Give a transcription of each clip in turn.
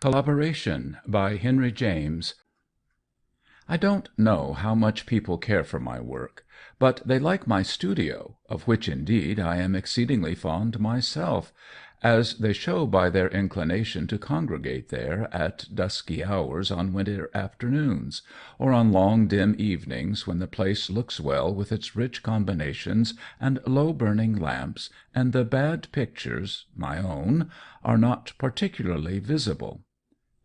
Collaboration by Henry James. I don't know how much people care for my work, but they like my studio, of which indeed I am exceedingly fond myself, as they show by their inclination to congregate there at dusky hours on winter afternoons, or on long dim evenings when the place looks well with its rich combinations and low-burning lamps, and the bad pictures, my own, are not particularly visible.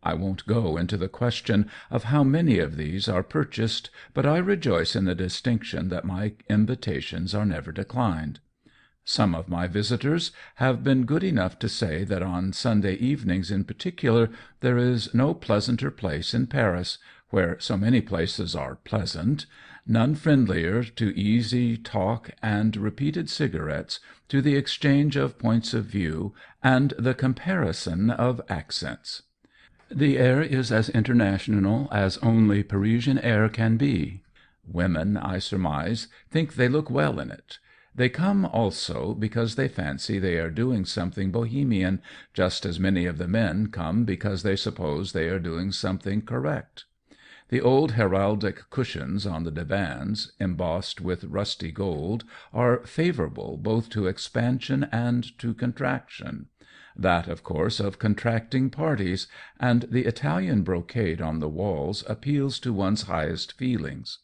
I won't go into the question of how many of these are purchased, but I rejoice in the distinction that my invitations are never declined. Some of my visitors have been good enough to say that on Sunday evenings in particular there is no pleasanter place in Paris, where so many places are pleasant, none friendlier to easy talk and repeated cigarettes, to the exchange of points of view and the comparison of accents. The air is as international as only Parisian air can be. Women, I surmise, think they look well in it. They come also because they fancy they are doing something bohemian, just as many of the men come because they suppose they are doing something correct. The old heraldic cushions on the divans, embossed with rusty gold, are favorable both to expansion and to contraction. That, of course, of contracting parties, and the Italian brocade on the walls appeals to one's highest feelings.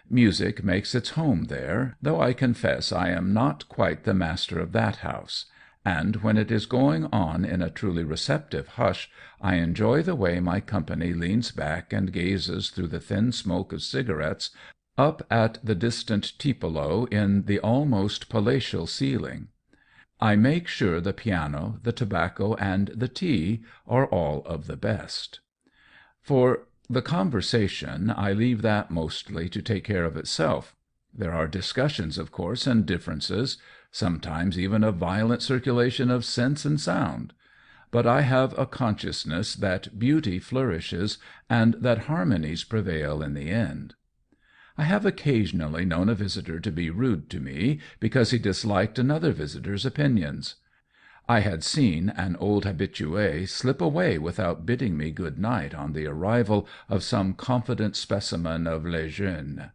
Music makes its home there, though I confess I am not quite the master of that house, and when it is going on in a truly receptive hush, I enjoy the way my company leans back and gazes through the thin smoke of cigarettes up at the distant tipolo in the almost palatial ceiling. I make sure the piano, the tobacco, and the tea are all of the best. For the conversation, I leave that mostly to take care of itself. There are discussions, of course, and differences, sometimes even a violent circulation of sense and sound. But I have a consciousness that beauty flourishes and that harmonies prevail in the end. I have occasionally known a visitor to be rude to me because he disliked another visitor's opinions. I had seen an old habitué slip away without bidding me good night on the arrival of some confident specimen of les jeunes.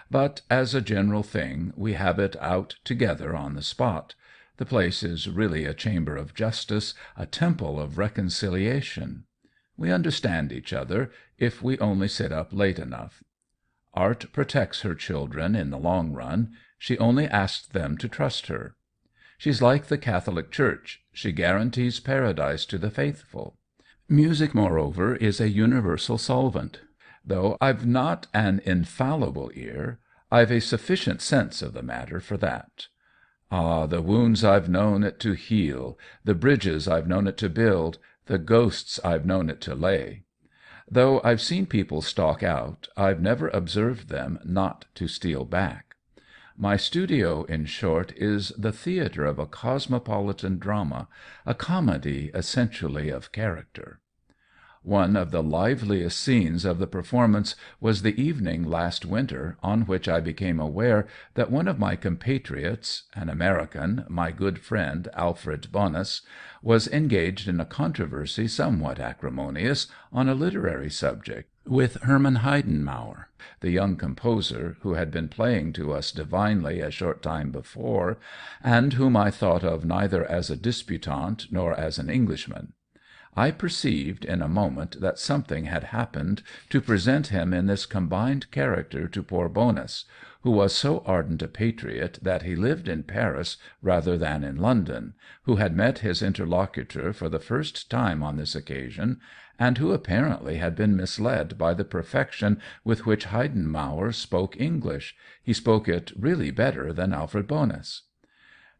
But, as a general thing, we have it out together on the spot. The place is really a chamber of justice, a temple of reconciliation. We understand each other, if we only sit up late enough. Art protects her children in the long run. She only asks them to trust her. She's like the Catholic Church. She guarantees paradise to the faithful. Music, moreover, is a universal solvent. Though I've not an infallible ear, I've a sufficient sense of the matter for that. Ah, the wounds I've known it to heal, the bridges I've known it to build, the ghosts I've known it to lay. Though I've seen people stalk out, I've never observed them not to steal back. My studio, in short, is the theatre of a cosmopolitan drama, a comedy essentially of character. One of the liveliest scenes of the performance was the evening last winter on which I became aware that one of my compatriots, an American, my good friend Alfred Bonus, was engaged in a controversy somewhat acrimonious on a literary subject with Hermann Heidenmauer, the young composer who had been playing to us divinely a short time before, and whom I thought of neither as a disputant nor as an Englishman. I perceived in a moment that something had happened to present him in this combined character to poor Bonus, who was so ardent a patriot that he lived in Paris rather than in London, who had met his interlocutor for the first time on this occasion, and who apparently had been misled by the perfection with which Heidenmauer spoke English. He spoke it really better than Alfred Bonus.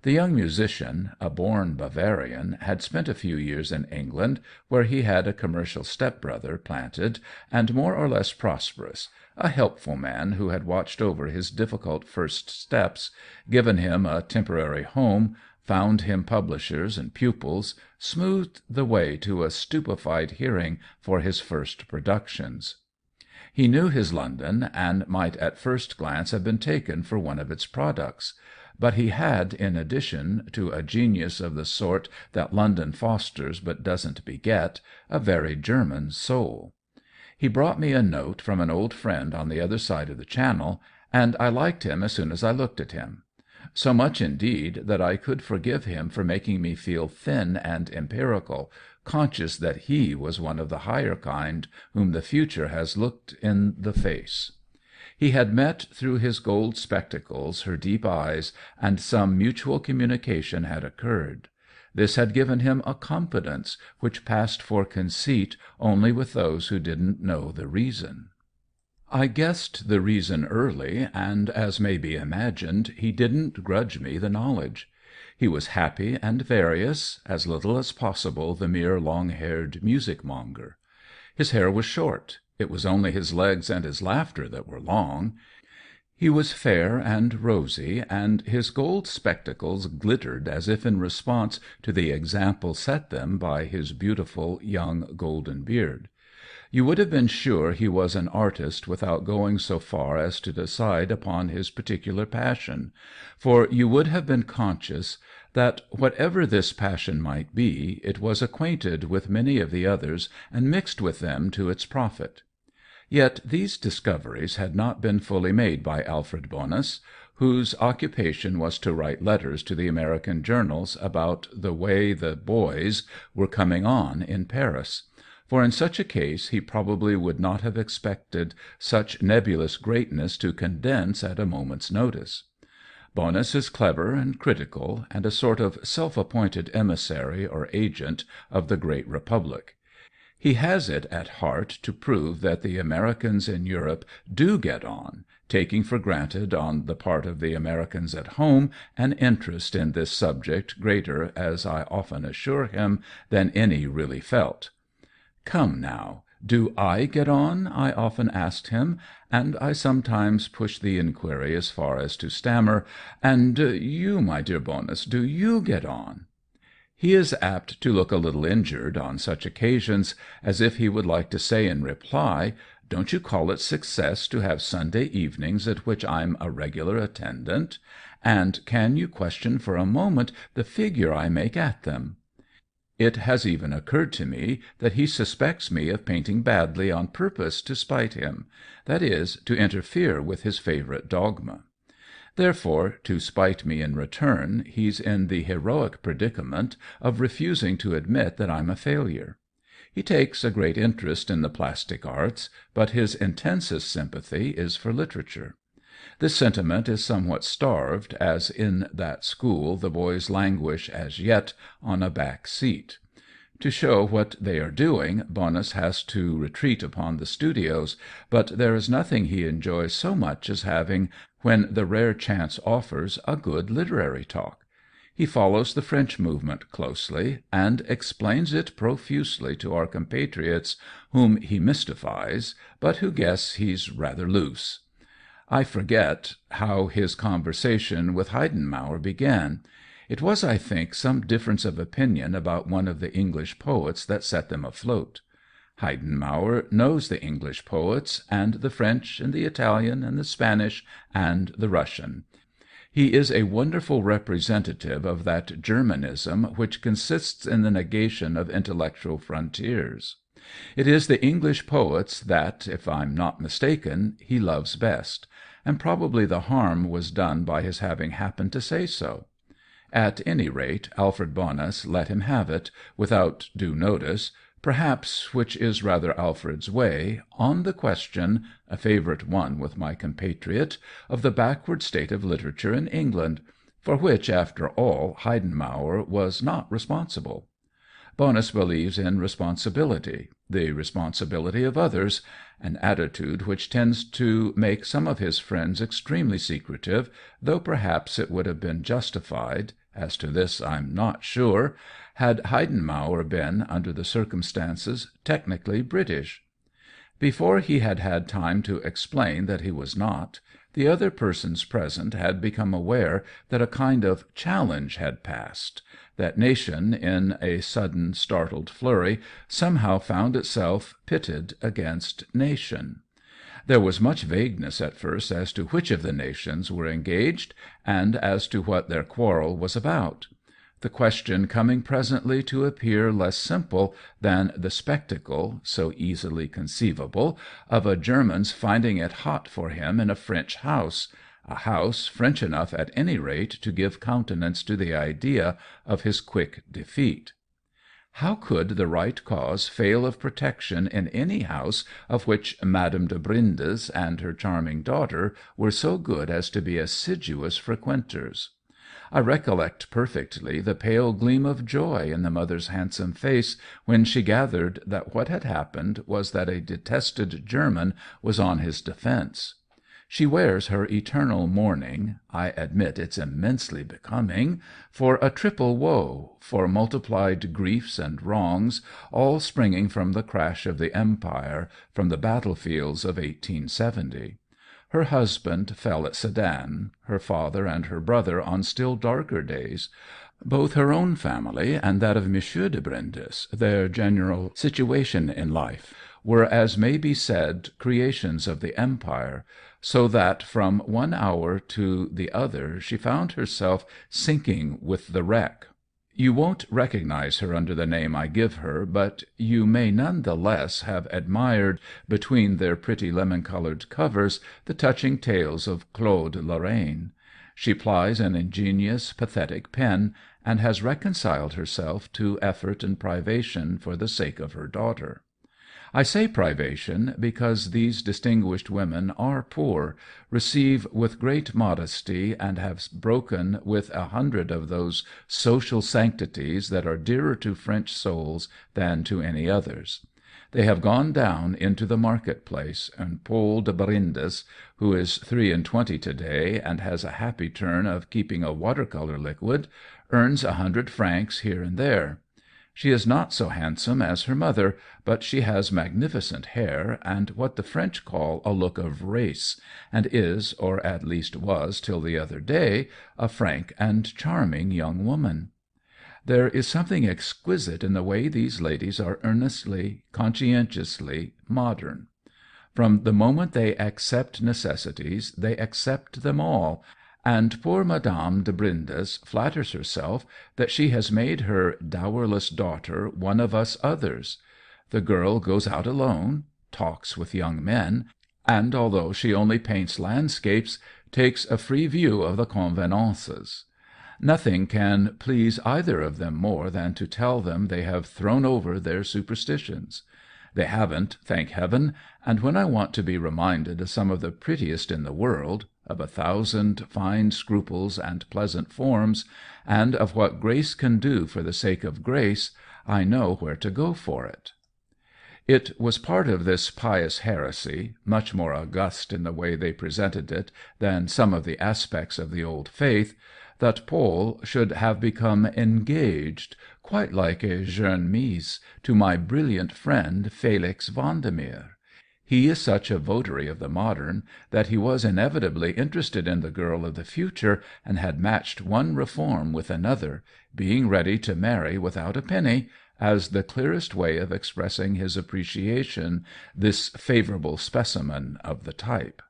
The young musician, a born Bavarian, had spent a few years in England, where he had a commercial step-brother planted and more or less prosperous, a helpful man who had watched over his difficult first steps, given him a temporary home, found him publishers and pupils, smoothed the way to a stupefied hearing for his first productions. He knew his London, and might at first glance have been taken for one of its products. but he had, in addition to a genius of the sort that London fosters but doesn't beget, a very German soul. He brought me a note from an old friend on the other side of the Channel, and I liked him as soon as I looked at him. So much, indeed, that I could forgive him for making me feel thin and empirical, conscious that he was one of the higher kind whom the future has looked in the face. He had met through his gold spectacles her deep eyes, and some mutual communication had occurred. This had given him a confidence which passed for conceit only with those who didn't know the reason. I guessed the reason early, and, as may be imagined, he didn't grudge me the knowledge. He was happy and various, as little as possible the mere long-haired music-monger. His hair was short. It was only his legs and his laughter that were long. He was fair and rosy, and his gold spectacles glittered as if in response to the example set them by his beautiful young golden beard. You would have been sure he was an artist without going so far as to decide upon his particular passion, for you would have been conscious that, whatever this passion might be, it was acquainted with many of the others and mixed with them to its profit. Yet these discoveries had not been fully made by Alfred Bonus, whose occupation was to write letters to the American journals about the way the boys were coming on in Paris. For in such a case he probably would not have expected such nebulous greatness to condense at a moment's notice. Bonus is clever and critical, and a sort of self-appointed emissary or agent of the great Republic. He has it at heart to prove that the Americans in Europe do get on, taking for granted on the part of the Americans at home an interest in this subject greater, as I often assure him, than any really felt. "Come now, do I get on?" I often asked him, and I sometimes pushed the inquiry as far as to stammer, "And you, my dear Bonus, do you get on?" He is apt to look a little injured on such occasions, as if he would like to say in reply, "Don't you call it success to have Sunday evenings at which I'm a regular attendant? And can you question for a moment the figure I make at them?" It has even occurred to me that he suspects me of painting badly on purpose to spite him, that is, to interfere with his favourite dogma. Therefore, to spite me in return, he's in the heroic predicament of refusing to admit that I'm a failure. He takes a great interest in the plastic arts, but his intensest sympathy is for literature. This sentiment is somewhat starved, as in that school the boys languish as yet on a back seat. To show what they are doing, Bonus has to retreat upon the studios, but there is nothing he enjoys so much as having, when the rare chance offers, a good literary talk. He follows the French movement closely, and explains it profusely to our compatriots, whom he mystifies, but who guess he's rather loose. I forget how his conversation with Heidenmauer began. It was, I think, some difference of opinion about one of the English poets that set them afloat. Heidenmauer knows the English poets, and the French, and the Italian, and the Spanish, and the Russian. He is a wonderful representative of that Germanism which consists in the negation of intellectual frontiers. It is the English poets that, if I'm not mistaken, he loves best, and probably the harm was done by his having happened to say so. At any rate, Alfred Bonus let him have it, without due notice, perhaps, which is rather Alfred's way, on the question, a favourite one with my compatriot, of the backward state of literature in England, for which, after all, Heidenmauer was not responsible. Bonus believes in responsibility, the responsibility of others, an attitude which tends to make some of his friends extremely secretive, though perhaps it would have been justified, as to this I'm not sure, had Heidenmauer been, under the circumstances, technically British. Before he had had time to explain that he was not, the other persons present had become aware that a kind of challenge had passed. That nation, in a sudden startled flurry, somehow found itself pitted against nation. There was much vagueness at first as to which of the nations were engaged, and as to what their quarrel was about; the question coming presently to appear less simple than the spectacle, so easily conceivable, of a German's finding it hot for him in a French house, a house French enough at any rate to give countenance to the idea of his quick defeat. How could the right cause fail of protection in any house of which Madame de Brindes and her charming daughter were so good as to be assiduous frequenters? I recollect perfectly the pale gleam of joy in the mother's handsome face when she gathered that what had happened was that a detested German was on his defence. She wears her eternal mourning (I admit it's immensely becoming) for a triple woe, for multiplied griefs and wrongs, all springing from the crash of the Empire, from the battlefields of 1870. Her husband fell at Sedan, her father and her brother on still darker days. Both her own family and that of Monsieur de Brindes, their general situation in life, were, as may be said, creations of the Empire, so that from one hour to the other she found herself sinking with the wreck. You won't recognize her under the name I give her, but you may none the less have admired, between their pretty lemon-colored covers, the touching tales of Claude Lorraine. She plies an ingenious, pathetic pen, and has reconciled herself to effort and privation for the sake of her daughter. I say privation because these distinguished women are poor, receive with great modesty, and have broken with 100 of those social sanctities that are dearer to French souls than to any others. They have gone down into the market-place, and Paul de Brindes, who is 23 to-day and has a happy turn of keeping a water-color liquid, earns 100 francs here and there. She is not so handsome as her mother, but she has magnificent hair, and what the French call a look of race, and is, or at least was till the other day, a frank and charming young woman. There is something exquisite in the way these ladies are earnestly, conscientiously modern. From the moment they accept necessities, they accept them all, and poor Madame de Brindes flatters herself that she has made her dowerless daughter one of us others. The girl goes out alone, talks with young men, and although she only paints landscapes, takes a free view of the convenances. Nothing can please either of them more than to tell them they have thrown over their superstitions. They haven't, thank heaven, and when I want to be reminded of some of the prettiest in the world, of 1,000 fine scruples and pleasant forms, and of what grace can do for the sake of grace, I know where to go for it. It was part of this pious heresy, much more august in the way they presented it than some of the aspects of the old faith, that Paul should have become engaged, quite like a jeune mise, to my brilliant friend Felix Vandermeer. He is such a votary of the modern that he was inevitably interested in the girl of the future, and had matched one reform with another, being ready to marry without a penny, as the clearest way of expressing his appreciation, this favorable specimen of the type.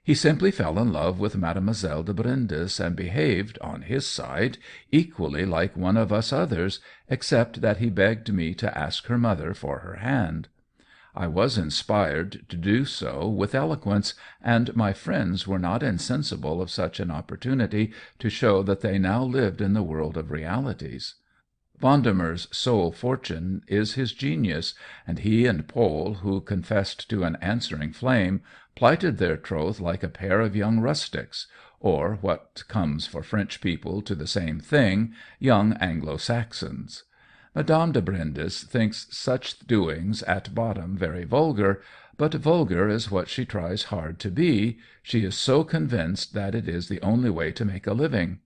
He simply fell in love with Mademoiselle de Brindes, and behaved, on his side, equally like one of us others, except that he begged me to ask her mother for her hand. I was inspired to do so with eloquence, and my friends were not insensible of such an opportunity to show that they now lived in the world of realities. Vandermeer's sole fortune is his genius, and he and Paul, who confessed to an answering flame, plighted their troth like a pair of young rustics, or, what comes for French people to the same thing, young Anglo-Saxons. Madame de Brindes thinks such doings at bottom very vulgar, but vulgar is what she tries hard to be. She is so convinced that it is the only way to make a living.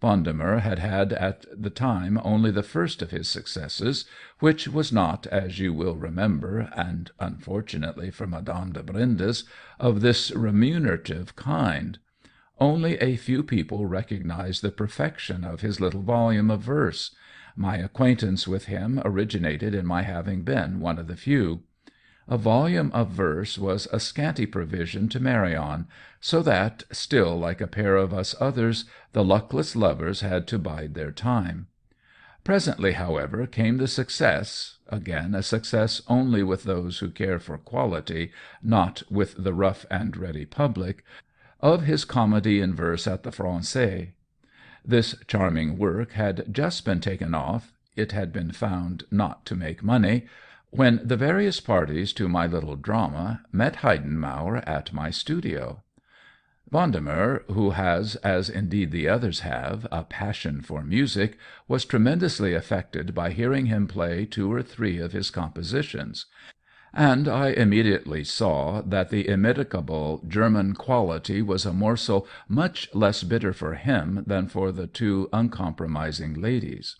Vandermeer had had at the time only the first of his successes, which was not, as you will remember, and unfortunately for Madame de Brindes, of this remunerative kind. Only a few people recognized the perfection of his little volume of verse. My acquaintance with him originated in my having been one of the few. A volume of verse was a scanty provision to marry on, so that, still like a pair of us others, the luckless lovers had to bide their time. Presently, however, came the success, again a success only with those who care for quality, not with the rough and ready public, of his comedy in verse at the Français. This charming work had just been taken off, it had been found not to make money, when the various parties to my little drama met Heidenmauer at my studio. Vendemer, who has, as indeed the others have, a passion for music, was tremendously affected by hearing him play 2 or 3 of his compositions, and I immediately saw that the immitigable German quality was a morsel much less bitter for him than for the 2 uncompromising ladies.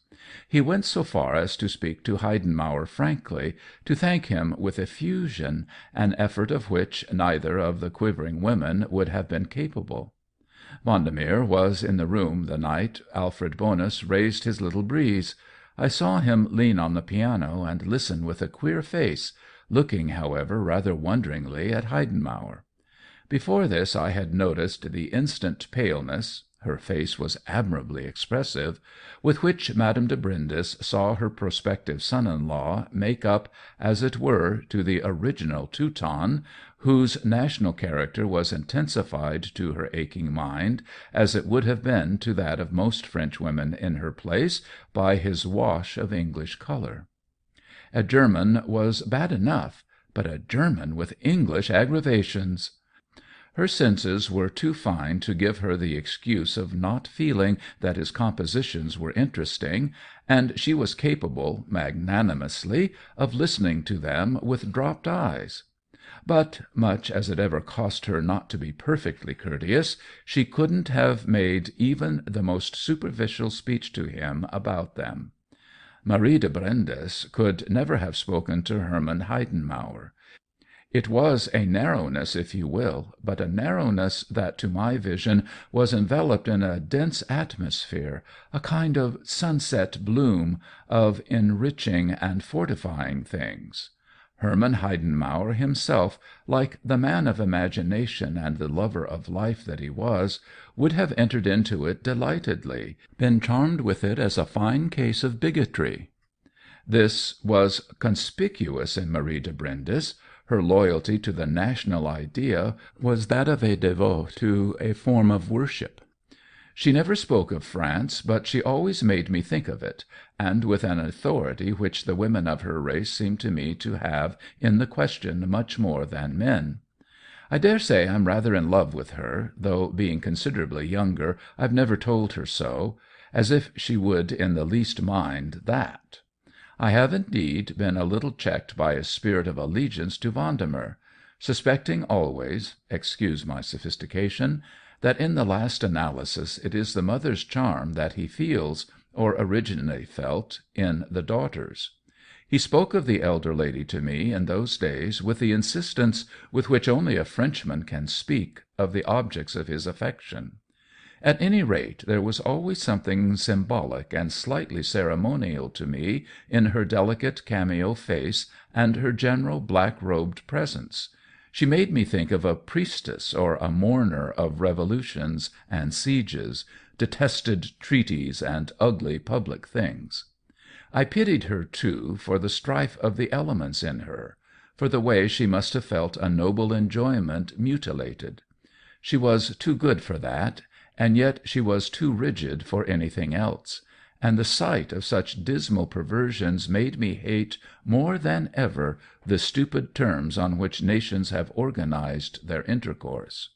He went so far as to speak to Heidenmauer frankly, to thank him with effusion, an effort of which neither of the quivering women would have been capable. Vendemer was in the room the night Alfred Bonus raised his little breeze. I saw him lean on the piano and listen with a queer face, looking, however, rather wonderingly at Heidenmauer. Before this I had noticed the instant paleness — her face was admirably expressive — with which Madame de Brindis saw her prospective son-in-law make up, as it were, to the original Teuton, whose national character was intensified to her aching mind, as it would have been to that of most Frenchwomen in her place, by his wash of English colour. A German was bad enough, but a German with English aggravations! Her senses were too fine to give her the excuse of not feeling that his compositions were interesting, and she was capable, magnanimously, of listening to them with dropped eyes. But, much as it ever cost her not to be perfectly courteous, she couldn't have made even the most superficial speech to him about them. Marie de Brindis could never have spoken to Hermann Heidenmauer. It was a narrowness, if you will, but a narrowness that to my vision was enveloped in a dense atmosphere, a kind of sunset bloom, of enriching and fortifying things. Hermann Heidenmauer himself, like the man of imagination and the lover of life that he was, would have entered into it delightedly, been charmed with it as a fine case of bigotry. This was conspicuous in Marie de Brindis. Her loyalty to the national idea was that of a devote to a form of worship. She never spoke of France, but she always made me think of it, and with an authority which the women of her race seem to me to have in the question much more than men. I dare say I'm rather in love with her, though, being considerably younger, I've never told her so, as if she would in the least mind that. I have indeed been a little checked by a spirit of allegiance to Vendemer, suspecting always — excuse my sophistication — that in the last analysis it is the mother's charm that he feels, or originally felt, in the daughter's. He spoke of the elder lady to me in those days with the insistence with which only a Frenchman can speak of the objects of his affection. At any rate, there was always something symbolic and slightly ceremonial to me in her delicate cameo face and her general black-robed presence. She made me think of a priestess or a mourner of revolutions and sieges, detested treaties and ugly public things. I pitied her, too, for the strife of the elements in her, for the way she must have felt a noble enjoyment mutilated. She was too good for that, and yet she was too rigid for anything else, and the sight of such dismal perversions made me hate more than ever the stupid terms on which nations have organized their intercourse.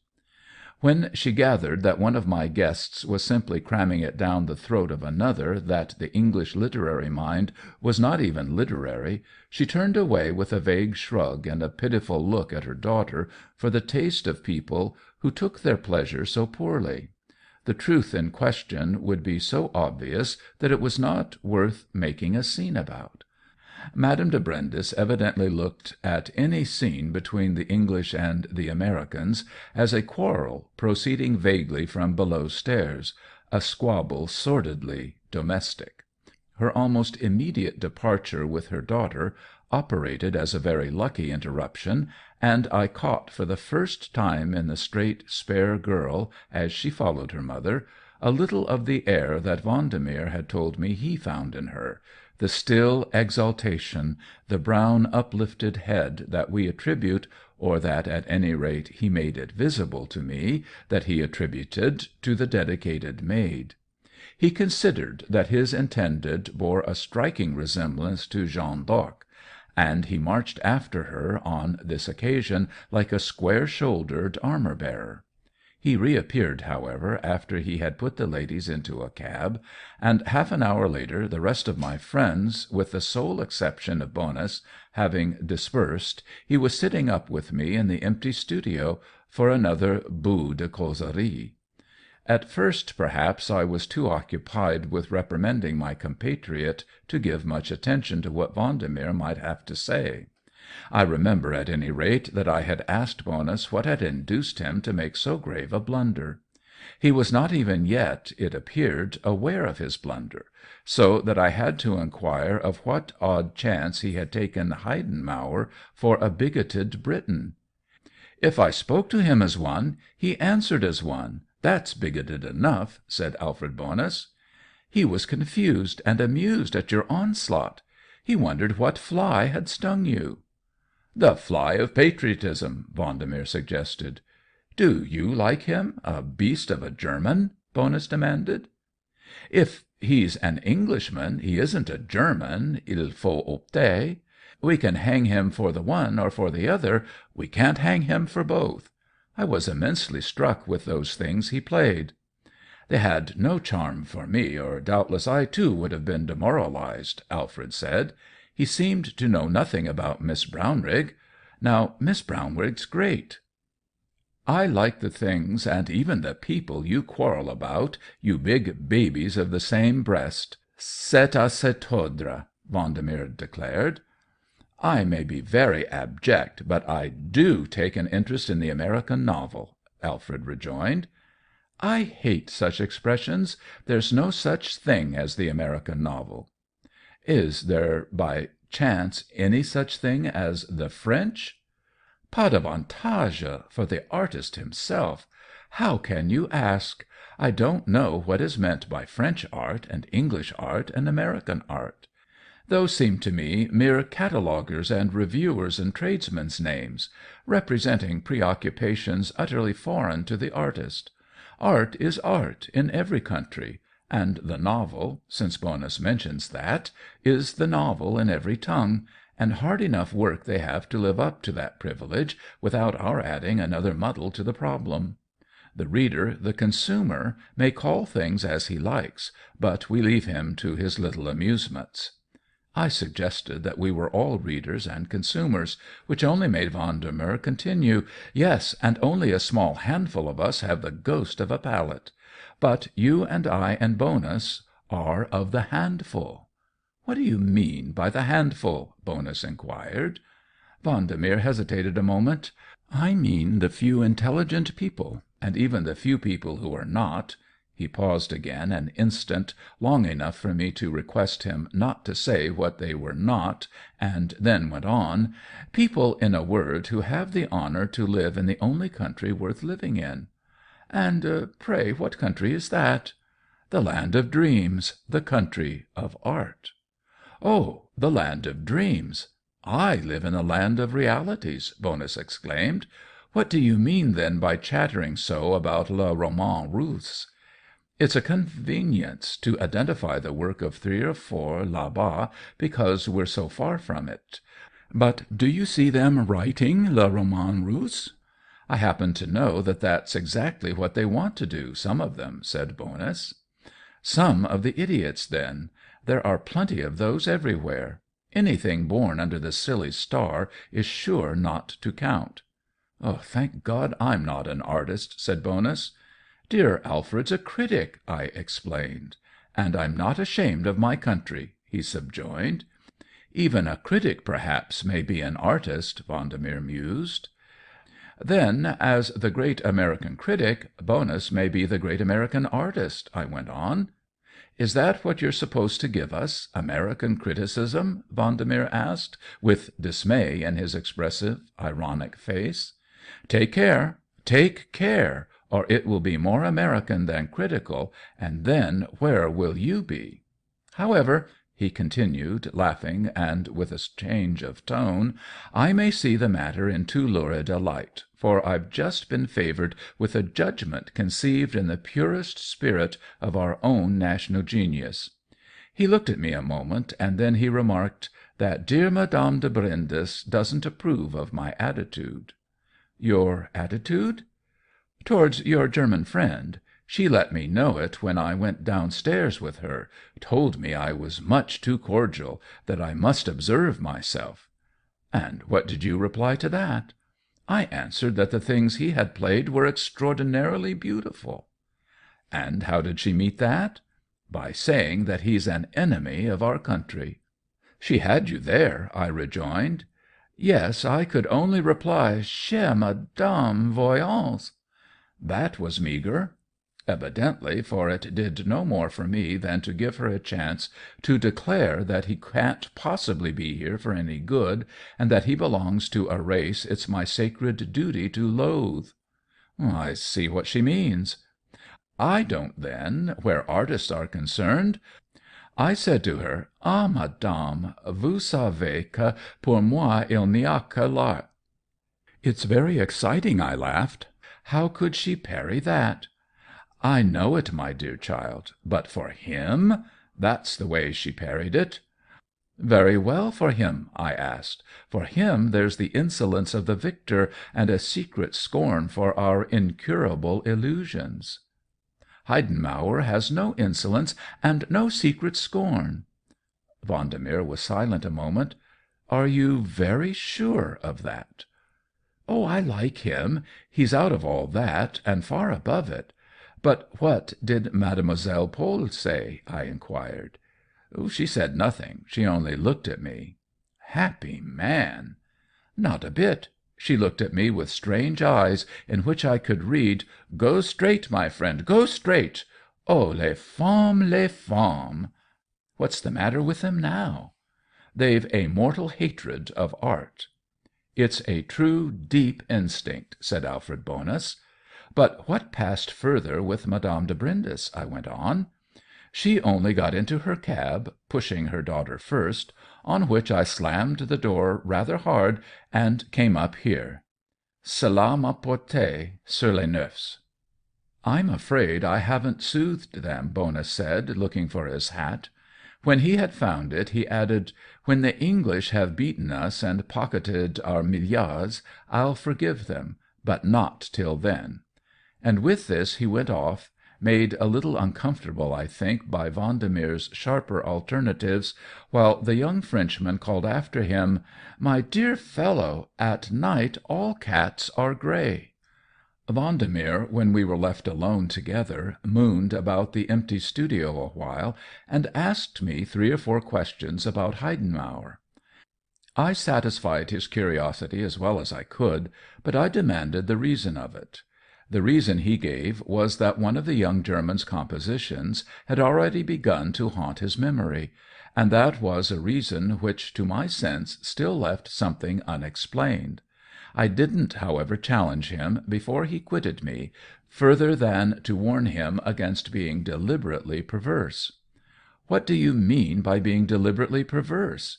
When she gathered that one of my guests was simply cramming it down the throat of another that the English literary mind was not even literary, she turned away with a vague shrug and a pitiful look at her daughter for the taste of people who took their pleasure so poorly. The truth in question would be so obvious that it was not worth making a scene about. Madame de Brindis evidently looked at any scene between the English and the Americans as a quarrel proceeding vaguely from below stairs, a squabble sordidly domestic. Her almost immediate departure with her daughter operated as a very lucky interruption, and I caught for the first time in the straight, spare girl, as she followed her mother, a little of the air that Vendemer had told me he found in her, the still exaltation, the brown uplifted head that we attribute, or that at any rate he made it visible to me that he attributed, to the dedicated maid. He considered that his intended bore a striking resemblance to Jeanne d'Arc, and he marched after her on this occasion like a square-shouldered armour-bearer. He reappeared, however, after he had put the ladies into a cab, and half an hour later the rest of my friends, with the sole exception of Bonus, having dispersed, he was sitting up with me in the empty studio for another bout de causerie. At first, perhaps, I was too occupied with reprimanding my compatriot to give much attention to what Vendemer might have to say. I remember, at any rate, that I had asked Bonus what had induced him to make so grave a blunder. He was not even yet, it appeared, aware of his blunder, so that I had to inquire of what odd chance he had taken Heidenmauer for a bigoted Briton. "If I spoke to him as one, he answered as one. That's bigoted enough," said Alfred Bonus. "He was confused and amused at your onslaught. He wondered what fly had stung you." "The fly of patriotism," Vendemer suggested. "Do you like him, a beast of a German?" Bonus demanded. "If he's an Englishman, he isn't a German, il faut opter. We can hang him for the one or for the other, we can't hang him for both. I was immensely struck with those things he played." "They had no charm for me, or doubtless I too would have been demoralized," Alfred said. "He seemed to know nothing about Miss Brownrigg. Now, Miss Brownrigg's great." "I like the things and even the people you quarrel about, you big babies of the same breast. C'est à s'étendre," Vendemer declared. "I may be very abject, but I do take an interest in the American novel," Alfred rejoined. "I hate such expressions. There's no such thing as the American novel." "Is there, by chance, any such thing as the French?" "Pas davantage for the artist himself. How can you ask? I don't know what is meant by French art and English art and American art. Those seem to me mere cataloguers and reviewers and tradesmen's names, representing preoccupations utterly foreign to the artist. Art is art in every country, and the novel, since Bonus mentions that, is the novel in every tongue, and hard enough work they have to live up to that privilege without our adding another muddle to the problem. The reader, the consumer, may call things as he likes, but we leave him to his little amusements." I suggested that we were all readers and consumers, which only made Vendemer continue, "Yes, and only a small handful of us have the ghost of a palate. But you and I and Bonus are of the handful." "What do you mean by the handful?" Bonus inquired. Vendemer hesitated a moment. "I mean the few intelligent people, and even the few people who are not." He paused again an instant, long enough for me to request him not to say what they were not, and then went on, "People, in a word, who have the honour to live in the only country worth living in." "And pray what country is that?" "The land of dreams, the country of art." "Oh, the land of dreams! I live in the land of realities," Bonus exclaimed. "What do you mean, then, by chattering so about le roman russe?" "It's a convenience to identify the work of 3 or 4 là-bas, because we're so far from it. But do you see them writing le roman russe?" "I happen to know that that's exactly what they want to do, some of them," said Bonus. "Some of the idiots, then. There are plenty of those everywhere. Anything born under the silly star is sure not to count." "Oh, thank God I'm not an artist," said Bonus. "Dear Alfred's a critic," I explained. "And I'm not ashamed of my country," he subjoined. "Even a critic, perhaps, may be an artist," Vendemer mused. "Then, as the great American critic, Bonus may be the great American artist," I went on. "Is that what you're supposed to give us, American criticism?" Vendemer asked, with dismay in his expressive, ironic face. Take care, or it will be more American than critical, and then where will you be? However," he continued, laughing and with a change of tone, "I may see the matter in too lurid a light, for I've just been favoured with a judgment conceived in the purest spirit of our own national genius." He looked at me a moment, and then he remarked that dear Madame de Brindes doesn't approve of my attitude. "Your attitude?" "Towards your German friend. She let me know it when I went downstairs with her, told me I was much too cordial, that I must observe myself." "And what did you reply to that?" "I answered that the things he had played were extraordinarily beautiful." "And how did she meet that?" "By saying that he's an enemy of our country." "She had you there," I rejoined. "Yes, I could only reply, 'Chère Madame, voyons.'" That was meagre. Evidently, for it did no more for me than to give her a chance to declare that he can't possibly be here for any good, and that he belongs to a race it's my sacred duty to loathe. "I see what she means." "I don't, then, where artists are concerned. I said to her, 'Ah, madame, vous savez que pour moi il n'y a que l'art.'" "It's very exciting," I laughed. "How could she parry that?" "I know it, my dear child. But for him? That's the way she parried it." "Very well for him," I asked. "For him there's the insolence of the victor and a secret scorn for our incurable illusions." "Heidenmauer has no insolence and no secret scorn." Vendemer was silent a moment. "Are you very sure of that?" "Oh, I like him. He's out of all that, and far above it. But what did Mademoiselle Paul say?" I inquired. "She said nothing. She only looked at me." "Happy man!" "Not a bit. She looked at me with strange eyes, in which I could read, 'Go straight, my friend, go straight!' Oh, les femmes, les femmes!" "What's the matter with them now?" "They've a mortal hatred of art." "It's a true, deep instinct," said Alfred Bonus. "But what passed further with Madame de Brindes?" I went on. "She only got into her cab, pushing her daughter first, on which I slammed the door rather hard and came up here. Cela m'a porté sur les nerfs." "I'm afraid I haven't soothed them," Bonus said, looking for his hat. When he had found it, he added, "When the English have beaten us and pocketed our milliards, I'll forgive them, but not till then." And with this he went off, made a little uncomfortable, I think, by Vendemer's sharper alternatives, while the young Frenchman called after him, "My dear fellow, at night all cats are grey." Vendemer, when we were left alone together, mooned about the empty studio a while, and asked me 3 or 4 questions about Heidenmauer. I satisfied his curiosity as well as I could, but I demanded the reason of it. The reason he gave was that one of the young German's compositions had already begun to haunt his memory, and that was a reason which to my sense still left something unexplained. I didn't, however, challenge him before he quitted me, further than to warn him against being deliberately perverse. "What do you mean by being deliberately perverse?"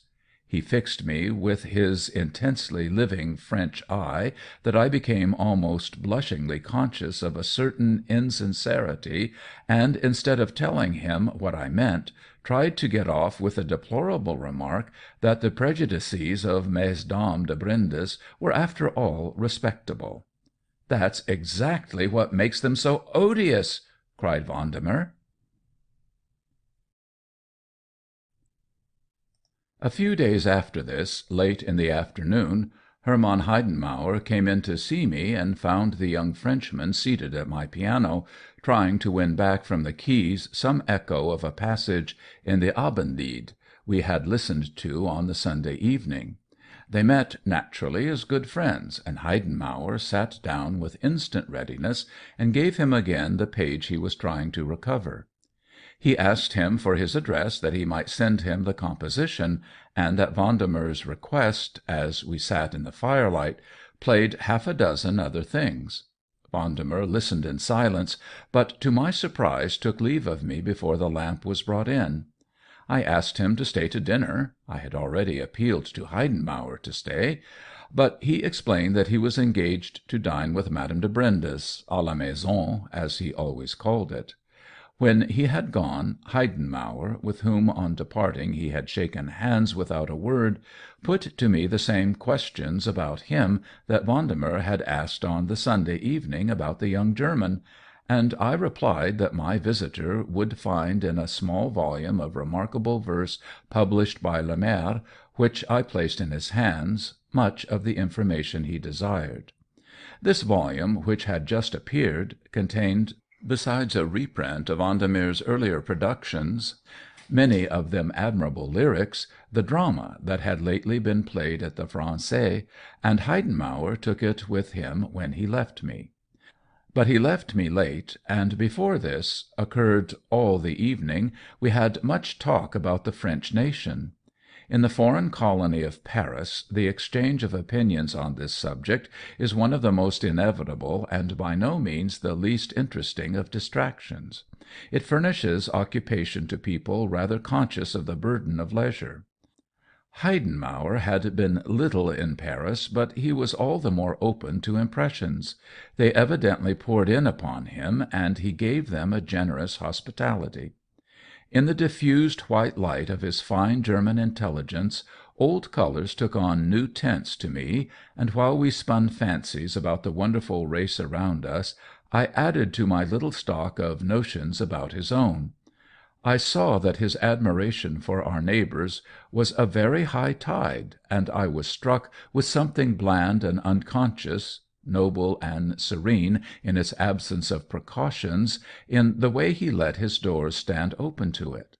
He fixed me with his intensely living French eye that I became almost blushingly conscious of a certain insincerity, and instead of telling him what I meant, tried to get off with a deplorable remark that the prejudices of Mesdames de Brindes were after all respectable. "That's exactly what makes them so odious!" cried Vendemer. A few days after this, late in the afternoon, Hermann Heidenmauer came in to see me and found the young Frenchman seated at my piano, trying to win back from the keys some echo of a passage in the Abendlied we had listened to on the Sunday evening. They met, naturally, as good friends, and Heidenmauer sat down with instant readiness and gave him again the page he was trying to recover. He asked him for his address that he might send him the composition, and at Vendemer's request, as we sat in the firelight, played half a dozen other things. Vendemer listened in silence, but to my surprise took leave of me before the lamp was brought in. I asked him to stay to dinner — I had already appealed to Heidenmauer to stay — but he explained that he was engaged to dine with Madame de Brindes, à la maison, as he always called it. When he had gone, Heidenmauer, with whom on departing he had shaken hands without a word, put to me the same questions about him that Vendemer had asked on the Sunday evening about the young German, and I replied that my visitor would find in a small volume of remarkable verse published by Le Maire, which I placed in his hands, much of the information he desired. This volume, which had just appeared, contained, besides a reprint of Vendemer's earlier productions, many of them admirable lyrics, the drama that had lately been played at the Français, and Heidenmauer took it with him when he left me. But he left me late, and before this occurred all the evening we had much talk about the French nation. In the foreign colony of Paris the exchange of opinions on this subject is one of the most inevitable and by no means the least interesting of distractions. It furnishes occupation to people rather conscious of the burden of leisure. Heidenmauer had been little in Paris, but he was all the more open to impressions. They evidently poured in upon him, and he gave them a generous hospitality. In the diffused white light of his fine German intelligence, old colors took on new tints to me, and while we spun fancies about the wonderful race around us, I added to my little stock of notions about his own. I saw that his admiration for our neighbors was a very high tide, and I was struck with something bland and unconscious, noble and serene in its absence of precautions, in the way he let his doors stand open to it.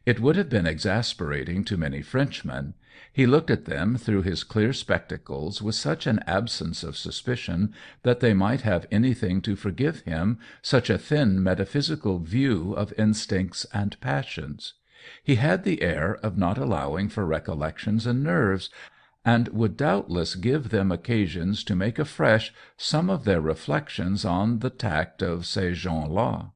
It would have been exasperating to many Frenchmen. He looked at them through his clear spectacles with such an absence of suspicion that they might have anything to forgive him, such a thin metaphysical view of instincts and passions. He had the air of not allowing for recollections and nerves, and would doubtless give them occasions to make afresh some of their reflections on the tact of ces gens-là.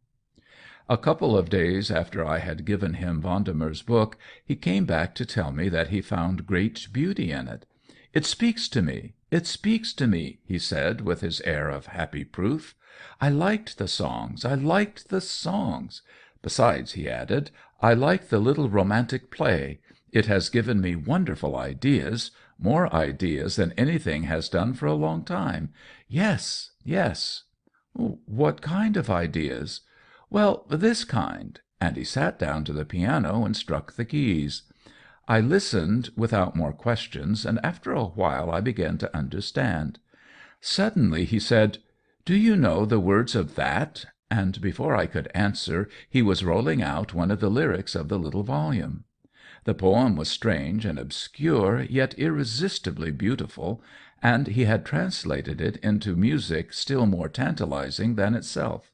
A couple of days after I had given him Vendemer's book, he came back to tell me that he found great beauty in it. "It speaks to me, it speaks to me," he said with his air of happy proof. "I liked the songs, I liked the songs. Besides," he added, "I like the little romantic play. It has given me wonderful ideas, more ideas than anything has done for a long time. Yes, yes." "What kind of ideas?" "Well, this kind," and he sat down to the piano and struck the keys. I listened without more questions, and after a while I began to understand. Suddenly he said, "Do you know the words of that?" and before I could answer he was rolling out one of the lyrics of the little volume. The poem was strange and obscure, yet irresistibly beautiful, and he had translated it into music still more tantalizing than itself.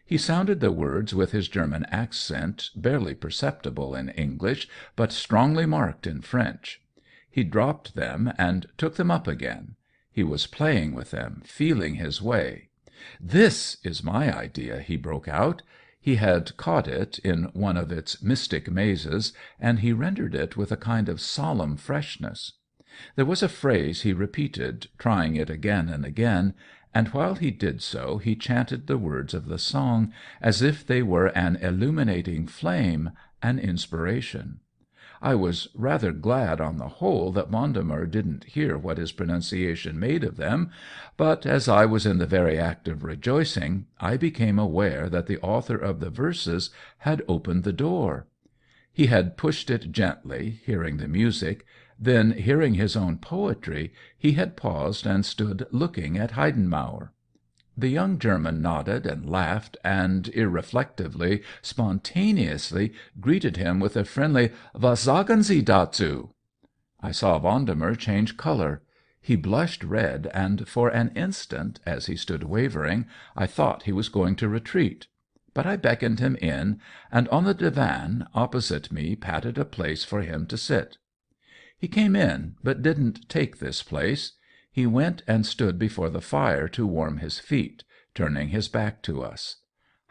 He sounded the words with his German accent, barely perceptible in English, but strongly marked in French. He dropped them and took them up again. He was playing with them, feeling his way. "This is my idea," he broke out. He had caught it in one of its mystic mazes, and he rendered it with a kind of solemn freshness. There was a phrase he repeated, trying it again and again, and while he did so he chanted the words of the song as if they were an illuminating flame, an inspiration. I was rather glad on the whole that Vendemer didn't hear what his pronunciation made of them, but as I was in the very act of rejoicing, I became aware that the author of the verses had opened the door. He had pushed it gently, hearing the music. Then, hearing his own poetry, he had paused and stood looking at Heidenmauer. The young German nodded and laughed, and irreflectively, spontaneously greeted him with a friendly "Was sagen Sie dazu?" I saw Vendemer change color. He blushed red, and for an instant, as he stood wavering, I thought he was going to retreat. but I beckoned him in, and on the divan opposite me patted a place for him to sit. He came in, but didn't take this place. He went and stood before the fire to warm his feet, turning his back to us.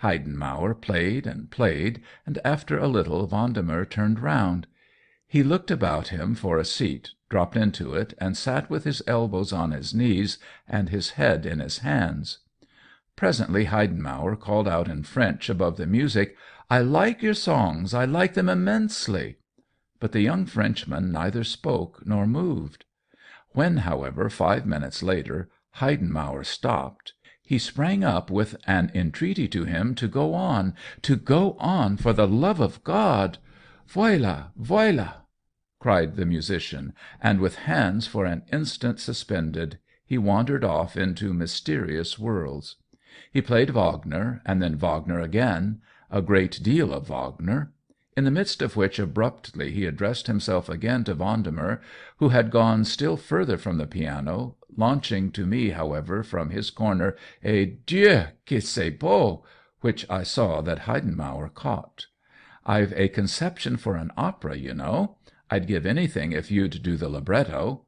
Heidenmauer played and played, and after a little Vendemer turned round. He looked about him for a seat, dropped into it, and sat with his elbows on his knees and his head in his hands. Presently Heidenmauer called out in French above the music, "I like your songs, I like them immensely." But the young Frenchman neither spoke nor moved. When, however, 5 minutes later, Heidenmauer stopped, he sprang up with an entreaty to him to go on, for the love of God. "Voilà, voilà!" cried the musician, and with hands for an instant suspended, he wandered off into mysterious worlds. He played Wagner, and then Wagner again, a great deal of Wagner, in the midst of which abruptly he addressed himself again to Vendemer, who had gone still further from the piano, launching to me, however, from his corner a "Dieu, que c'est beau!" which I saw that Heidenmauer caught. "I've a conception for an opera, you know. I'd give anything if you'd do the libretto."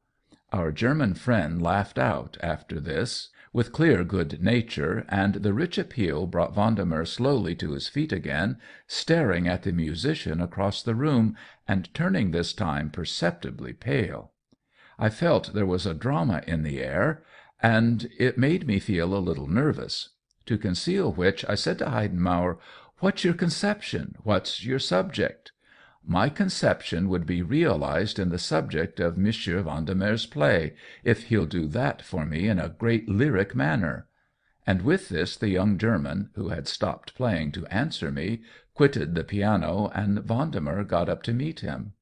Our German friend laughed out, after this, with clear good nature, and the rich appeal brought Vendemer slowly to his feet again, staring at the musician across the room, and turning this time perceptibly pale. I felt there was a drama in the air, and it made me feel a little nervous. To conceal which, I said to Heidenmauer, "What's your conception? What's your subject?" "My conception would be realized in the subject of Monsieur Vendemer's play, if he'll do that for me in a great lyric manner." And with this the young German, who had stopped playing to answer me, quitted the piano, and Vendemer got up to meet him.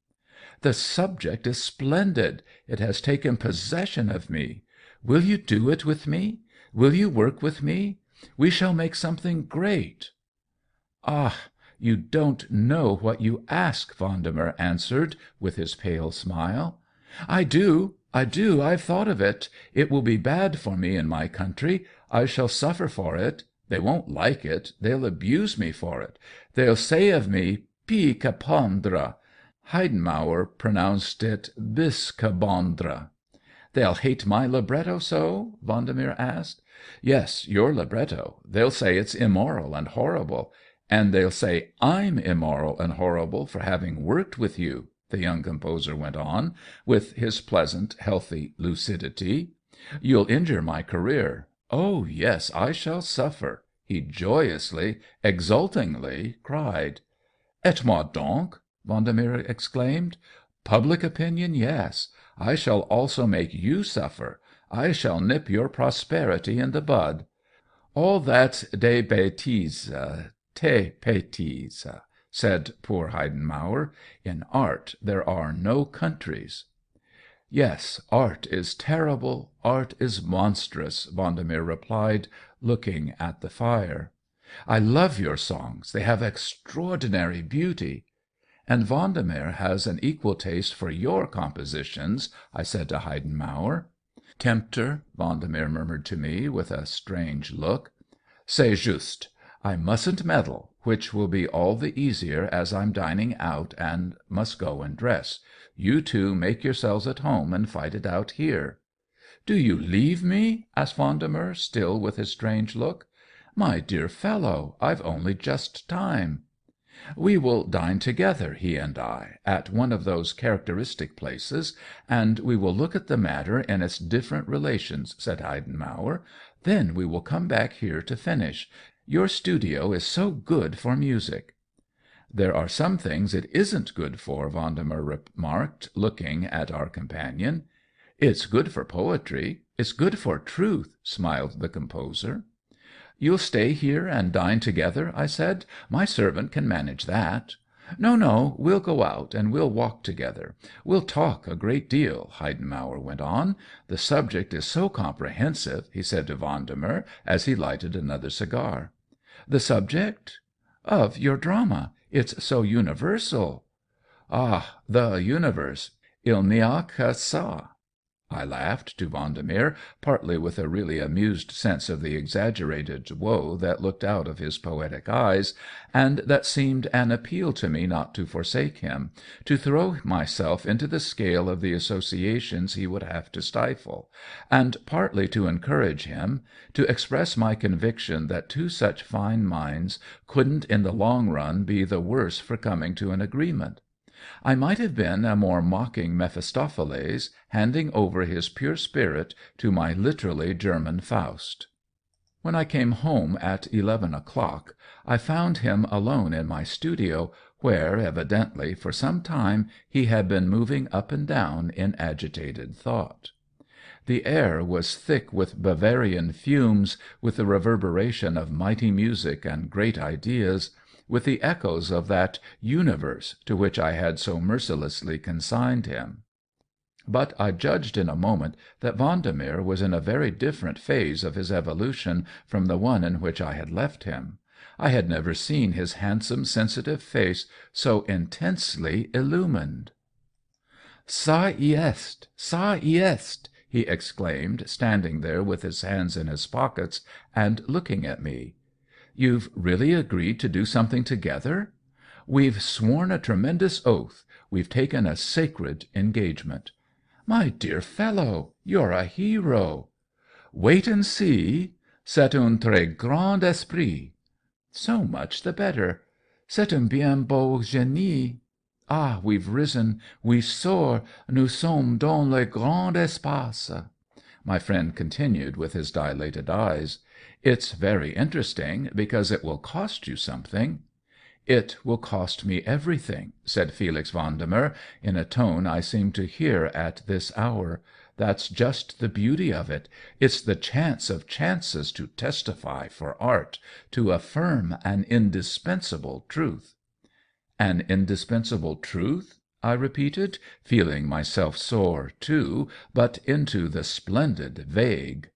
"The subject is splendid. It has taken possession of me. Will you do it with me? Will you work with me? We shall make something great." "Ah, you don't know what you ask," Vendemer answered, with his pale smile. I do. I've thought of it. It will be bad for me in my country. I shall suffer for it. They won't like it. They'll abuse me for it. They'll say of me, pis capendre." Heidenmauer pronounced it bis cabendre. "They'll hate my libretto so?" Vendemer asked. "Yes, your libretto. They'll say it's immoral and horrible. And they'll say I'm immoral and horrible for having worked with you," the young composer went on, with his pleasant, healthy lucidity. "You'll injure my career. Oh, yes, I shall suffer," he joyously, exultingly cried. "Et moi donc?" Vendemer exclaimed. "Public opinion, yes. I shall also make you suffer. I shall nip your prosperity in the bud." "All that's des bêtises. Tes bêtises," said poor Heidenmauer. "In art there are no countries." "Yes, art is terrible, art is monstrous," Vendemer replied, looking at the fire. "I love your songs. They have extraordinary beauty." "And Vendemer has an equal taste for your compositions," I said to Heidenmauer. "Tempter," Vendemer murmured to me with a strange look. "C'est juste. I mustn't meddle, which will be all the easier as I'm dining out and must go and dress. You two make yourselves at home and fight it out here." "Do you leave me?" asked Vendemer, still with his strange look. "My dear fellow, I've only just time." "We will dine together, he and I, at one of those characteristic places, and we will look at the matter in its different relations," said Heidenmauer. "Then we will come back here to finish. Your studio is so good for music." "There are some things it isn't good for," Vendemer remarked, looking at our companion. "It's good for poetry. It's good for truth," smiled the composer. "You'll stay here and dine together?" I said. "My servant can manage that." No, we'll go out and we'll walk together. We'll talk a great deal," Heidenmauer went on. "The subject is so comprehensive," he said to Vendemer as he lighted another cigar. "The subject?" "Of your drama. It's so universal." "Ah, the universe. Il n'y a que ça." I laughed to Vendemer, partly with a really amused sense of the exaggerated woe that looked out of his poetic eyes, and that seemed an appeal to me not to forsake him, to throw myself into the scale of the associations he would have to stifle, and partly to encourage him, to express my conviction that two such fine minds couldn't in the long run be the worse for coming to an agreement. I might have been a more mocking Mephistopheles, handing over his pure spirit to my literally German Faust. When I came home at 11 o'clock, I found him alone in my studio, where, evidently, for some time he had been moving up and down in agitated thought. The air was thick with Bavarian fumes, with the reverberation of mighty music and great ideas, with the echoes of that universe to which I had so mercilessly consigned him. But I judged in a moment that Vendemer was in a very different phase of his evolution from the one in which I had left him. I had never seen his handsome, sensitive face so intensely illumined. "Ça y est! Ça y est!" he exclaimed, standing there with his hands in his pockets and looking at me. "You've really agreed to do something together? We've sworn a tremendous oath, we've taken a sacred engagement. My dear fellow, you're a hero." "Wait and see. C'est un très grand esprit." "So much the better. C'est un bien beau génie. Ah, we've risen, we soar, nous sommes dans le grand espace," my friend continued with his dilated eyes. "It's very interesting, because it will cost you something." "It will cost me everything," said Felix Vendemer, in a tone I seem to hear at this hour. "That's just the beauty of it. It's the chance of chances to testify for art, to affirm an indispensable truth." "An indispensable truth?" I repeated, feeling myself soar too, but into the splendid vague.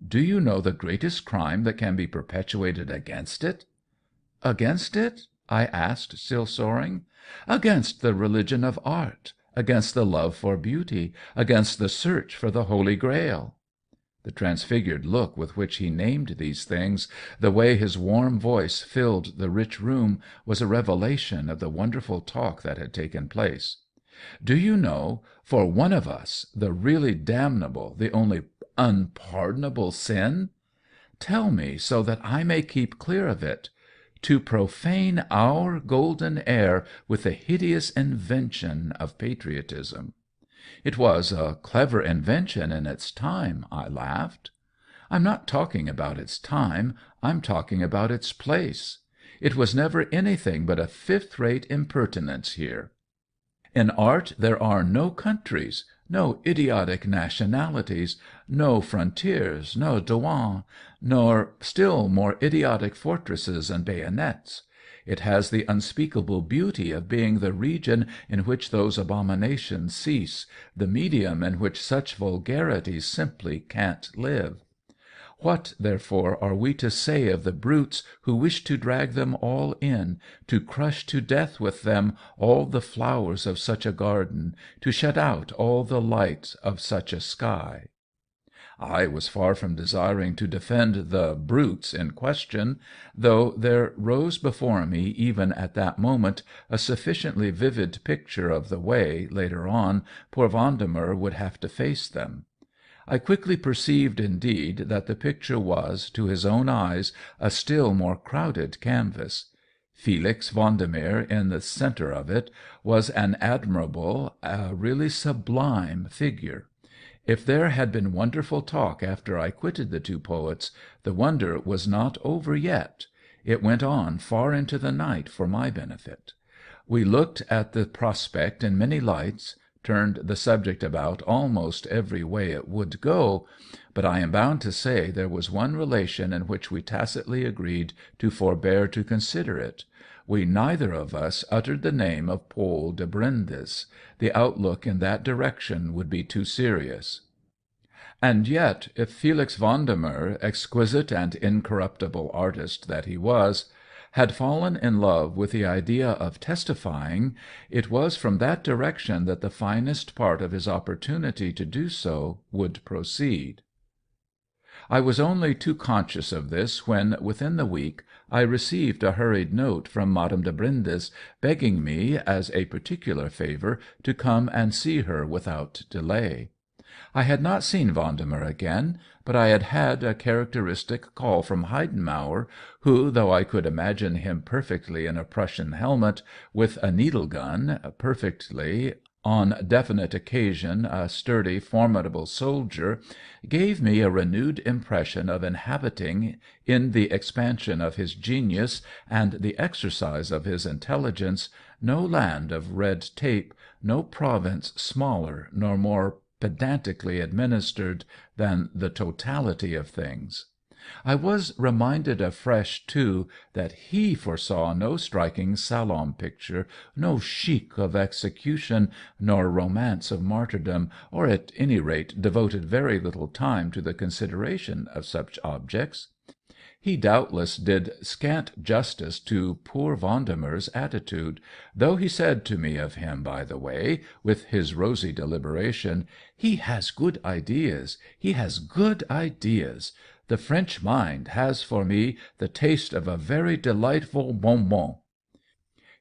"Do you know the greatest crime that can be perpetuated against it?" "Against it?" I asked, still soaring. "Against the religion of art, against the love for beauty, against the search for the Holy Grail." The transfigured look with which he named these things, the way his warm voice filled the rich room, was a revelation of the wonderful talk that had taken place. "Do you know, for one of us, the really damnable, the only unpardonable sin? Tell me, so that I may keep clear of it. To profane our golden air with the hideous invention of patriotism." "It was a clever invention in its time," I laughed. "I'm not talking about its time, I'm talking about its place. It was never anything but a fifth-rate impertinence here. In art there are no countries, no idiotic nationalities, no frontiers, no douane, nor still more idiotic fortresses and bayonets. It has the unspeakable beauty of being the region in which those abominations cease, the medium in which such vulgarities simply can't live. What, therefore, are we to say of the brutes who wish to drag them all in, to crush to death with them all the flowers of such a garden, to shut out all the light of such a sky?" I was far from desiring to defend the brutes in question, though there rose before me even at that moment a sufficiently vivid picture of the way, later on, poor Vendemer would have to face them. I quickly perceived, indeed, that the picture was, to his own eyes, a still more crowded canvas. Felix Vendemer, in the centre of it, was an admirable, a really sublime figure. If there had been wonderful talk after I quitted the two poets, the wonder was not over yet. It went on far into the night for my benefit. We looked at the prospect in many lights, turned the subject about almost every way it would go, but I am bound to say there was one relation in which we tacitly agreed to forbear to consider it. We neither of us uttered the name of Paul de Brindis. The outlook in that direction would be too serious. And yet, if Felix Vendemer, exquisite and incorruptible artist that he was, had fallen in love with the idea of testifying, it was from that direction that the finest part of his opportunity to do so would proceed. I was only too conscious of this when, within the week, I received a hurried note from Madame de Brindis begging me, as a particular favour, to come and see her without delay. I had not seen Vendemer again, but I had had a characteristic call from Heidenmauer, who, though I could imagine him perfectly in a Prussian helmet, with a needle-gun, perfectly, on definite occasion, a sturdy, formidable soldier, gave me a renewed impression of inhabiting, in the expansion of his genius and the exercise of his intelligence, no land of red tape, no province smaller nor more pedantically administered than the totality of things. I was reminded afresh, too, that he foresaw no striking salon picture, no chic of execution, nor romance of martyrdom, or at any rate devoted very little time to the consideration of such objects. He doubtless did scant justice to poor Vendemer's attitude, though he said to me of him, by the way, with his rosy deliberation, "He has good ideas, he has good ideas. The French mind has for me the taste of a very delightful bonbon."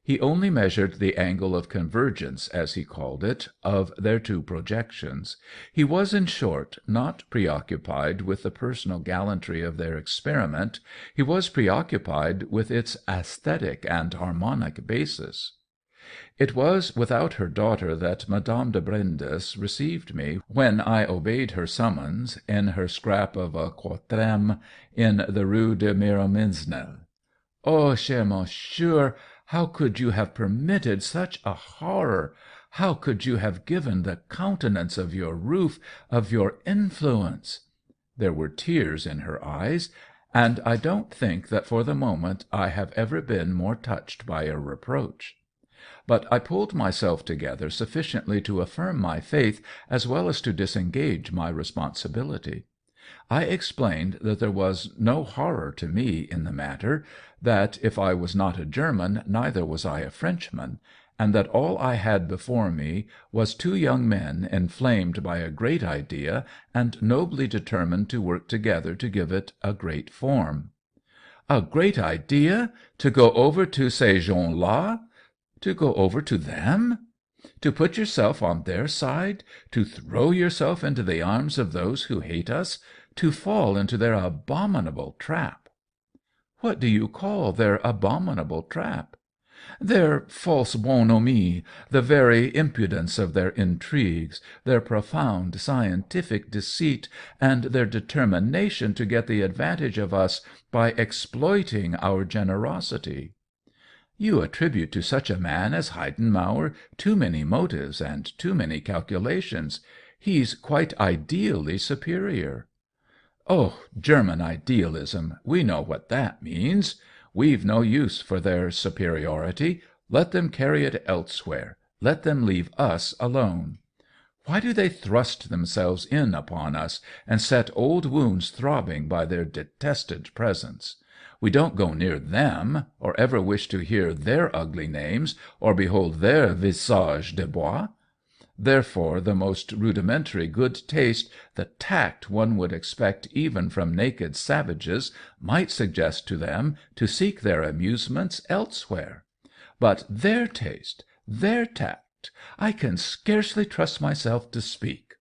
He only measured the angle of convergence, as he called it, of their two projections. He was, in short, not preoccupied with the personal gallantry of their experiment, he was preoccupied with its aesthetic and harmonic basis. It was without her daughter that Madame de Brindis received me when I obeyed her summons in her scrap of a quatrème in the Rue de Miromesnil. "Oh, cher monsieur, how could you have permitted such a horror? How could you have given the countenance of your roof, of your influence?" There were tears in her eyes, and I don't think that for the moment I have ever been more touched by a reproach. But I pulled myself together sufficiently to affirm my faith as well as to disengage my responsibility. I explained that there was no horror to me in the matter, that if I was not a German neither was I a Frenchman, and that all I had before me was two young men inflamed by a great idea and nobly determined to work together to give it a great form. A great idea? To go over to ces gens-là? To go over to them? To put yourself on their side? To throw yourself into the arms of those who hate us? To fall into their abominable trap? What do you call their abominable trap? Their false bonhomie, the very impudence of their intrigues, their profound scientific deceit, and their determination to get the advantage of us by exploiting our generosity. You attribute to such a man as Heidenmauer too many motives and too many calculations. He's quite ideally superior." "Oh, German idealism, we know what that means. We've no use for their superiority. Let them carry it elsewhere. Let them leave us alone. Why do they thrust themselves in upon us and set old wounds throbbing by their detested presence? We don't go near them, or ever wish to hear their ugly names, or behold their visage de bois. Therefore the most rudimentary good taste, the tact one would expect even from naked savages, might suggest to them to seek their amusements elsewhere. But their taste, their tact, I can scarcely trust myself to speak."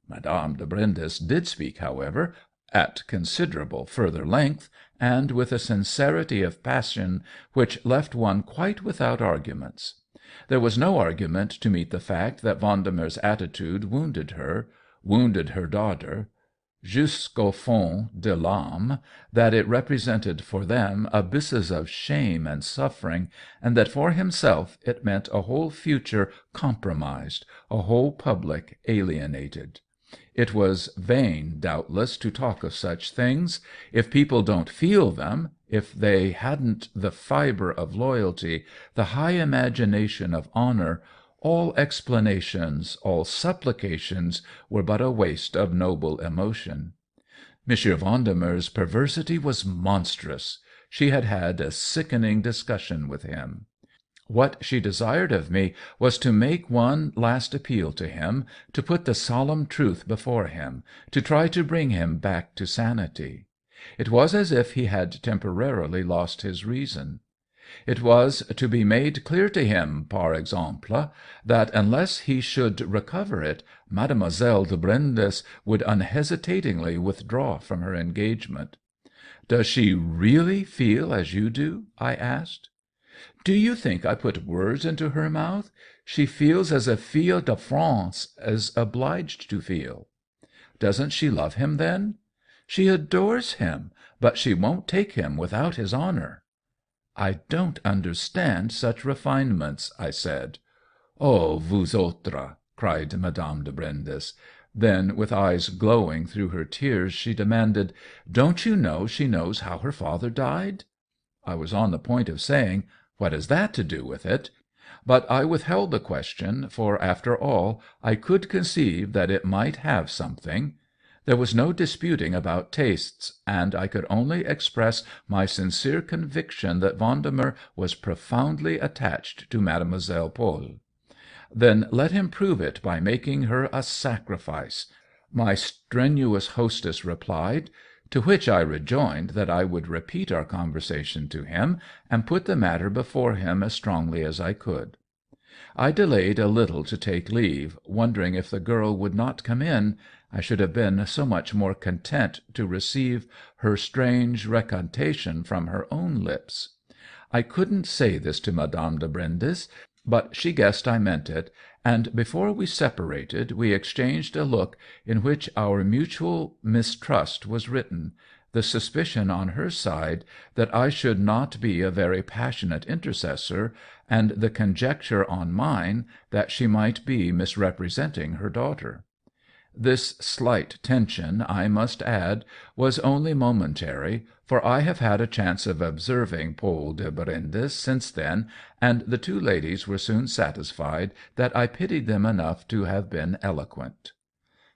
Madame de Brindis did speak, however, at considerable further length, and with a sincerity of passion which left one quite without arguments. There was no argument to meet the fact that Vendemer's attitude wounded her daughter, jusqu'au fond de l'âme, that it represented for them abysses of shame and suffering, and that for himself it meant a whole future compromised, a whole public alienated. It was vain, doubtless, to talk of such things. If people don't feel them, if they hadn't the fibre of loyalty, the high imagination of honour, all explanations, all supplications were but a waste of noble emotion. M. Vendemer's perversity was monstrous. she had had a sickening discussion with him. What she desired of me was to make one last appeal to him, to put the solemn truth before him, to try to bring him back to sanity. It was as if he had temporarily lost his reason. It was to be made clear to him, par exemple, that unless he should recover it, Mademoiselle de Brindis would unhesitatingly withdraw from her engagement. "Does she really feel as you do?" I asked. "Do you think I put words into her mouth? She feels as a fille de France is obliged to feel." "Doesn't she love him, then?" "She adores him, but she won't take him without his honor." "I don't understand such refinements," I said. "Oh, vous autres!" cried Madame de Brindis. Then, with eyes glowing through her tears, she demanded, "Don't you know she knows how her father died?" I was on the point of saying, "What has that to do with it?" But I withheld the question, for, after all, I could conceive that it might have something. There was no disputing about tastes, and I could only express my sincere conviction that Vendemer was profoundly attached to Mademoiselle Paule. "Then let him prove it by making her a sacrifice," my strenuous hostess replied, to which I rejoined that I would repeat our conversation to him and put the matter before him as strongly as I could. I delayed a little to take leave, wondering if the girl would not come in. I should have been so much more content to receive her strange recantation from her own lips. I couldn't say this to Madame de Brindis, but she guessed I meant it, and before we separated we exchanged a look in which our mutual mistrust was written, the suspicion on her side that I should not be a very passionate intercessor, and the conjecture on mine that she might be misrepresenting her daughter. This slight tension, I must add, was only momentary, for I have had a chance of observing Paul de Brindis since then, and the two ladies were soon satisfied that I pitied them enough to have been eloquent.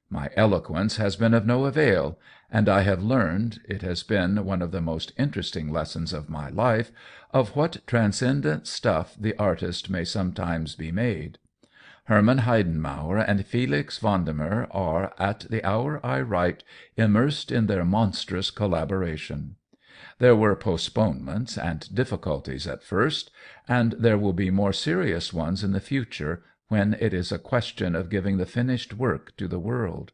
My eloquence has been of no avail, and I have learned, it has been one of the most interesting lessons of my life, of what transcendent stuff the artist may sometimes be made. Hermann Heidenmauer and Felix Vendemer are, at the hour I write, immersed in their monstrous collaboration. There were postponements and difficulties at first, and there will be more serious ones in the future, when it is a question of giving the finished work to the world.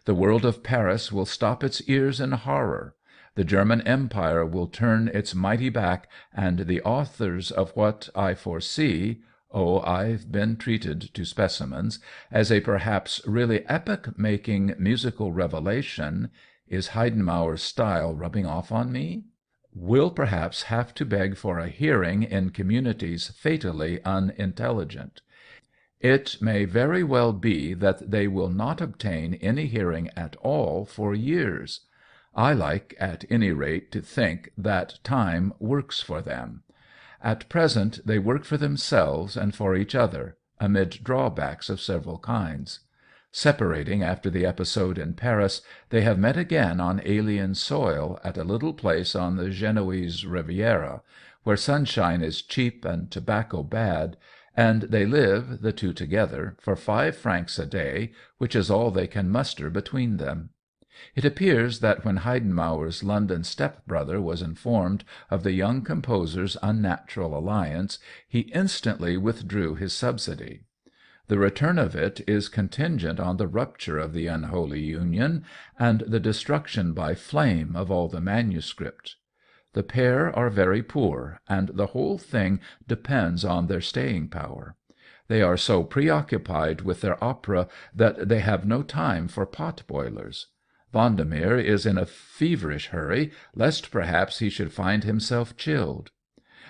The world of Paris will stop its ears in horror. The German Empire will turn its mighty back, and the authors of what I foresee I've been treated to specimens as a perhaps really epoch-making musical revelation (is Heidenmauer's style rubbing off on me?) will perhaps have to beg for a hearing in communities fatally unintelligent. It may very well be that they will not obtain any hearing at all for years. I like, at any rate, to think that time works for them. At present they work for themselves and for each other, amid drawbacks of several kinds. Separating after the episode in Paris, they have met again on alien soil at a little place on the Genoese Riviera, where sunshine is cheap and tobacco bad, and they live, the two together, for 5 francs a day, which is all they can muster between them. It appears that when Heidenmauer's London step-brother was informed of the young composer's unnatural alliance, he instantly withdrew his subsidy. The return of it is contingent on the rupture of the unholy union, and the destruction by flame of all the manuscript. The pair are very poor, and the whole thing depends on their staying power. They are so preoccupied with their opera that they have no time for pot-boilers. Vendemer is in a feverish hurry, lest perhaps he should find himself chilled.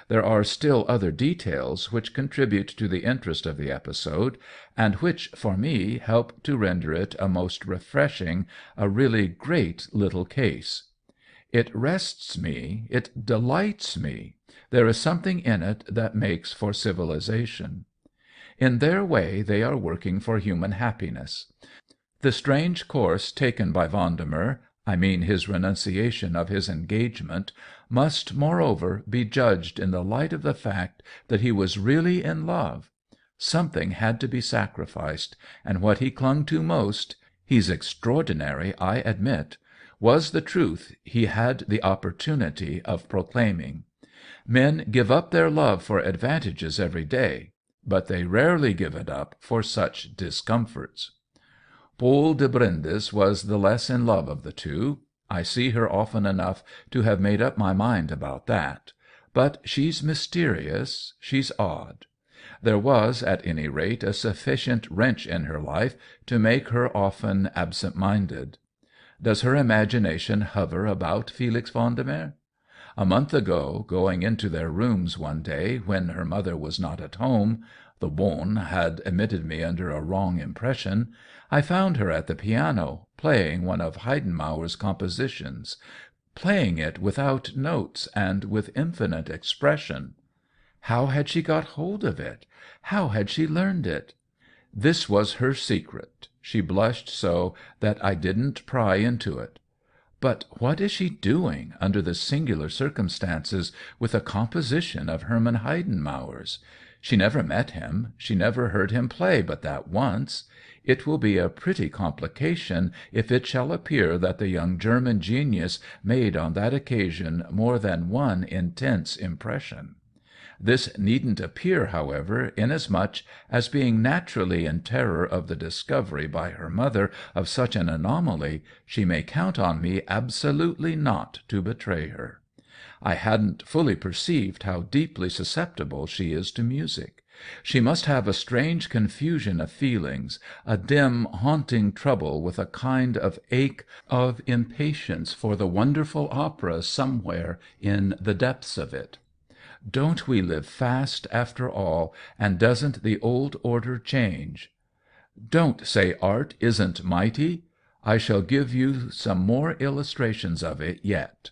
There are still other details which contribute to the interest of the episode, and which, for me, help to render it a most refreshing, a really great little case. It rests me, it delights me. There is something in it that makes for civilization. In their way they are working for human happiness. The strange course taken by Vendemer, I mean his renunciation of his engagement, must, moreover, be judged in the light of the fact that he was really in love. Something had to be sacrificed, and what he clung to most — he's extraordinary, I admit — was the truth he had the opportunity of proclaiming. Men give up their love for advantages every day, but they rarely give it up for such discomforts. Paul de Brindis was the less in love of the two. I see her often enough to have made up my mind about that. But she's mysterious, she's odd. There was, at any rate, a sufficient wrench in her life to make her often absent-minded. Does her imagination hover about Felix Vendemer? A month ago, going into their rooms one day when her mother was not at home — the bonne had admitted me under a wrong impression — I found her at the piano, playing one of Heidenmauer's compositions, playing it without notes and with infinite expression. How had she got hold of it? How had she learned it? This was her secret. She blushed so that I didn't pry into it. But what is she doing, under the singular circumstances, with a composition of Hermann Heidenmauer's? She never met him, she never heard him play but that once. It will be a pretty complication if it shall appear that the young German genius made on that occasion more than one intense impression. This needn't appear, however, inasmuch as, being naturally in terror of the discovery by her mother of such an anomaly, she may count on me absolutely not to betray her. I hadn't fully perceived how deeply susceptible she is to music. She must have a strange confusion of feelings, a dim, haunting trouble with a kind of ache of impatience for the wonderful opera somewhere in the depths of it. Don't we live fast, after all, and doesn't the old order change? Don't say art isn't mighty. I shall give you some more illustrations of it yet.